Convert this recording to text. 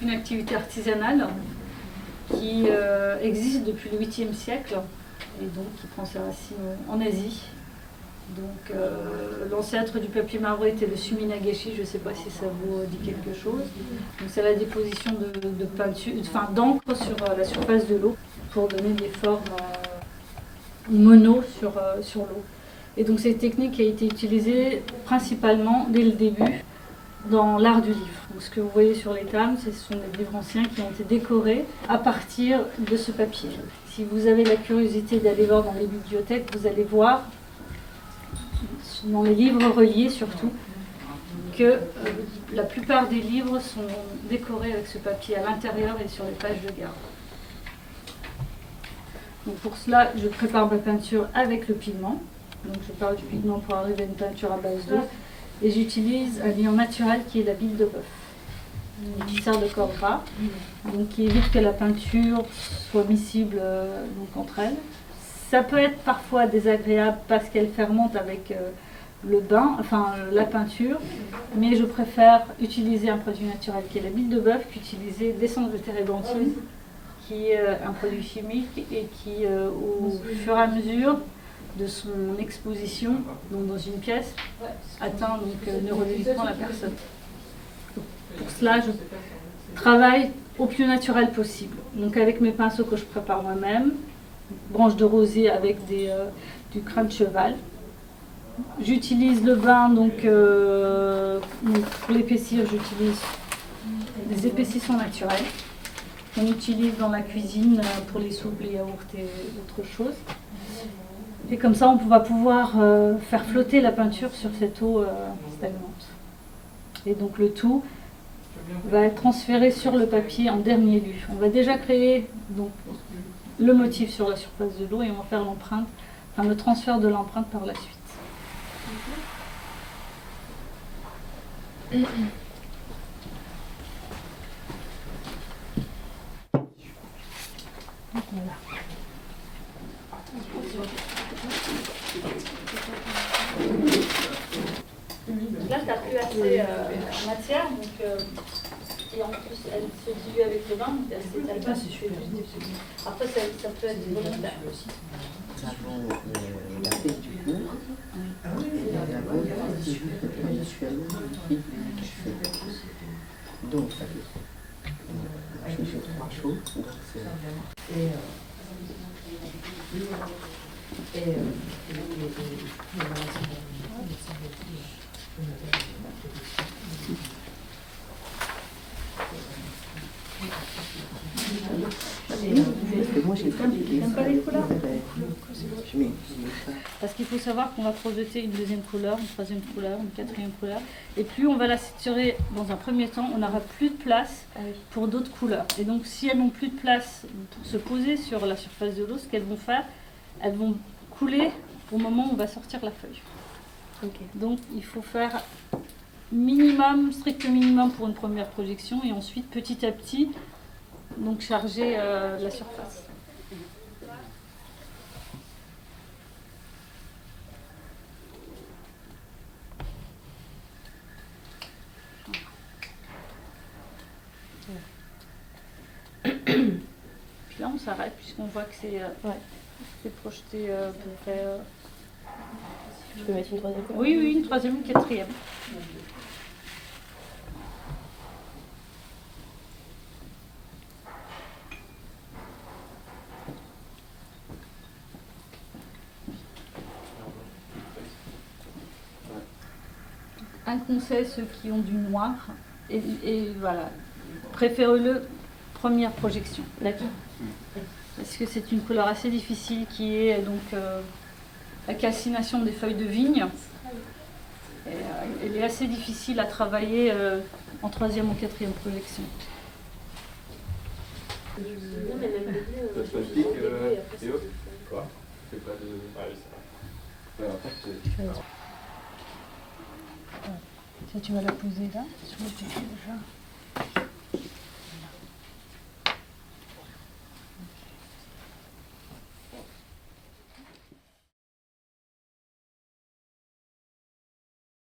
une activité artisanale qui existe depuis le 8e siècle et donc qui prend ses racines en Asie. Donc l'ancêtre du papier marbré était le suminageshi, je ne sais pas si ça vous dit quelque chose. Donc c'est la déposition de peinture, enfin d'encre sur la surface de l'eau pour donner des formes mono sur l'eau. Et donc cette technique a été utilisée principalement dès le début dans l'art du livre. Donc, ce que vous voyez sur les tables, ce sont des livres anciens qui ont été décorés à partir de ce papier. Si vous avez la curiosité d'aller voir dans les bibliothèques, vous allez voir, dans les livres reliés surtout, que la plupart des livres sont décorés avec ce papier à l'intérieur et sur les pages de garde. Donc pour cela, je prépare ma peinture avec le pigment. Donc je parle du pigment pour arriver à une peinture à base d'eau. Et j'utilise un liant naturel qui est la bile de bœuf, qui sert de corps gras, donc qui évite que la peinture soit miscible donc entre elles. Ça peut être parfois désagréable parce qu'elle fermente avec le bain, enfin la peinture, mais je préfère utiliser un produit naturel qui est la bile de bœuf qu'utiliser l'essence de térébenthine, qui est un produit chimique et qui, au fur et à mesure de son exposition donc dans une pièce, atteint donc, neurologiquement la personne. Pour cela, je travaille au plus naturel possible. Donc avec mes pinceaux que je prépare moi-même, branches de rosier avec du crin de cheval. J'utilise le bain, donc pour l'épaissir, j'utilise des épaississants naturels qu'on utilise dans la cuisine pour les soupes, les yaourts et autre chose. Et comme ça, on va pouvoir faire flotter la peinture sur cette eau stagnante. Et donc le tout va être transféré sur le papier en dernier lieu. On va déjà créer donc, le motif sur la surface de l'eau et on va faire l'empreinte, enfin le transfert de l'empreinte par la suite. Voilà. Là, tu n'as plus assez matière, donc, et en plus, elle se dilue avec le vin, donc elle passe. Après, ça peut être volontaire. Nous avons la fête du cours, et nous avons mensuellement le prix du café. Donc, je fais 3 choses. Donc moi j'ai pas les couleurs. Parce qu'il faut savoir qu'on va projeter une deuxième couleur, une troisième couleur, une quatrième couleur. Et plus on va la saturer dans un premier temps, on n'aura plus de place pour d'autres couleurs. Et donc si elles n'ont plus de place pour se poser sur la surface de l'eau, ce qu'elles vont faire, elles vont couler au moment où on va sortir la feuille. Okay. Donc il faut faire minimum, strict minimum pour une première projection et ensuite petit à petit donc charger la surface. Puis là on s'arrête puisqu'on voit que c'est projeté pour faire. Je peux mettre une troisième couleur? Oui, une troisième, une quatrième. Un conseil, ceux qui ont du noir, et voilà, préférez-le première projection. D'accord. Parce que c'est une couleur assez difficile qui est donc la calcination des feuilles de vigne. Et, elle est assez difficile à travailler en troisième ou quatrième projection. Ça se pique, Théo? Quoi? C'est pas de... Ah oui, c'est vrai. En fait, Ça, tu vas la poser là, sur le papier déjà.